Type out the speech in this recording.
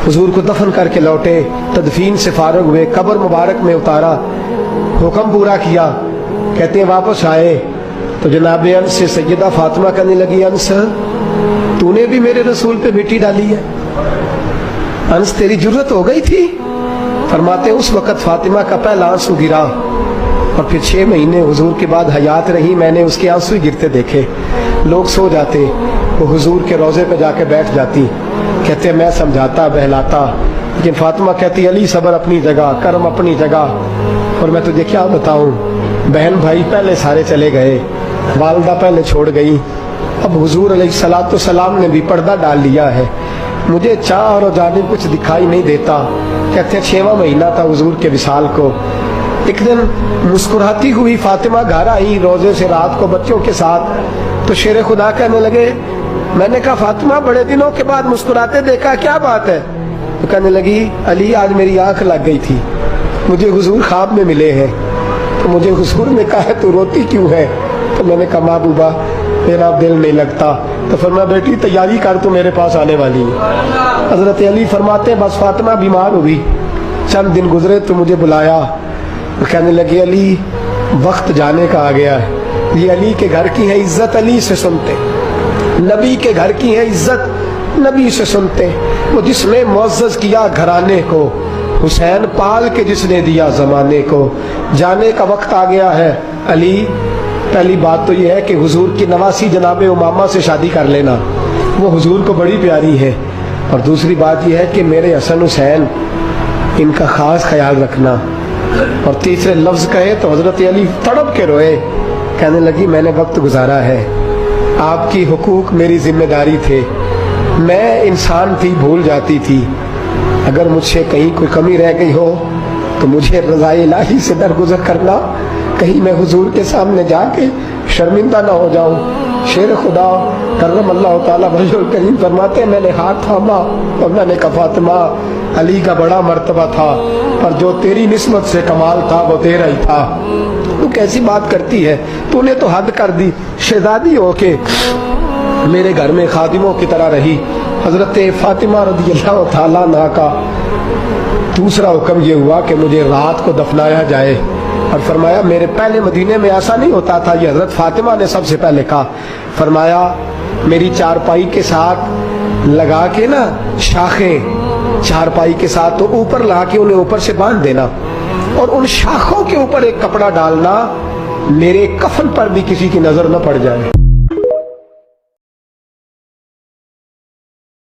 हुजूर को दफन करके लौटे, तदफीन से फारग हुए, कब्र मुबारक में उतारा, हुक्म पूरा किया। कहते हैं वापस आए तो जनाब अनस से सैयदा फातिमा कहने लगी, अनस तूने भी मेरे रसूल पे मिट्टी डाली है, अनस तेरी जुर्रत हो गई थी। फरमाते उस वक़्त फातिमा का पहला आंसू गिरा और फिर 6 महीने हुजूर के बाद हयात रही, मैंने उसके आंसू गिरते देखे। लोग सो जाते, वो हुजूर के रोज़े पे जाके बैठ जाती। कहते मैं समझाता बहलाता, लेकिन फातिमा कहती अली सब्र अपनी जगह, कर्म अपनी जगह। और मैं तुझे क्या बताऊं, बहन भाई पहले सारे चले गए, वालदा पहले छोड़ गई, अब हुजूर अलैहिस्सलातु सलाम ने भी पर्दा डाल लिया है, मुझे चार और जानिब कुछ दिखाई नहीं देता। कहते 6वां महीना था हुजूर के विसाल को। एक दिन मुस्कुराती हुई फातिमा घर आई रोजे से रात को बच्चों के साथ, तो शेर खुदा कहने लगे, मैंने कहा फातिमा बड़े दिनों के बाद मुस्कुराते देखा, क्या बात है? तो कहने लगी अली आज मेरी आंख लग गई थी, मुझे हुजूर ख्वाब में मिले हैं, तो मुझे हुजूर ने कहा है तू रोती क्यों है? तो मैंने कहा महबूबा मेरा दिल नहीं लगता। तो फरमाया बेटी तैयारी कर, तू मेरे पास आने वाली है। हजरत अली फरमाते बस फातिमा बीमार हुई, चंद दिन गुजरे तो मुझे बुलाया, तो कहने लगे अली वक्त जाने का आ गया है, ये अली के घर की है इज्जत अली से सुनते, नबी के घर की है इज्जत नबी से सुनते। वो जिसने मुअज़्ज़ज़ किया घराने को, हुसैन पाल के जिसने दिया जमाने को, जाने का वक्त आ गया है अली। पहली बात तो यह है कि हुजूर की नवासी जनाब उमामा से शादी कर लेना, वो हुजूर को बड़ी प्यारी है। और दूसरी बात यह है कि मेरे हसन हुसैन इनका खास ख्याल रखना। और तीसरे लफ्ज कहे तो हजरत अली तड़प के रोए, कहने लगी मैंने वक्त गुजारा है, आपकी हुकूक मेरी जिम्मेदारी थे, मैं इंसान थी भूल जाती थी, अगर मुझसे कहीं कोई कमी रह गई हो तो मुझे रज़ाए इलाही से दरगुजर करना, कहीं मैं हुजूर के सामने जाके शर्मिंदा ना हो जाऊं। शेर खुदा करम अल्लाह ताला वजहुल करीम फरमाते मैंने हाथ थामा और मैंने कहा फातिमा अली का बड़ा मर्तबा था, पर जो तेरी निस्बत से कमाल था वो तेरा ही था। तू कैसी बात करती है, तूने तो हद कर दी, शहजादी होके मेरे घर में खादिमों की तरह रही। हजरत फातिमा रज़ियल्लाहु ताला अन्हा का दूसरा हुक्म ये हुआ कि मुझे रात को दफनाया जाए। और फरमाया मेरे पहले मदीने में ऐसा नहीं होता था, ये हजरत फातिमा ने सबसे पहले कहा। फरमाया मेरी चारपाई के साथ लगा के ना शाखें, चारपाई के साथ तो ऊपर लगा के उन्हें ऊपर से बांध देना, और उन शाखों के ऊपर एक कपड़ा डालना, मेरे कफन पर भी किसी की नजर न पड़ जाए।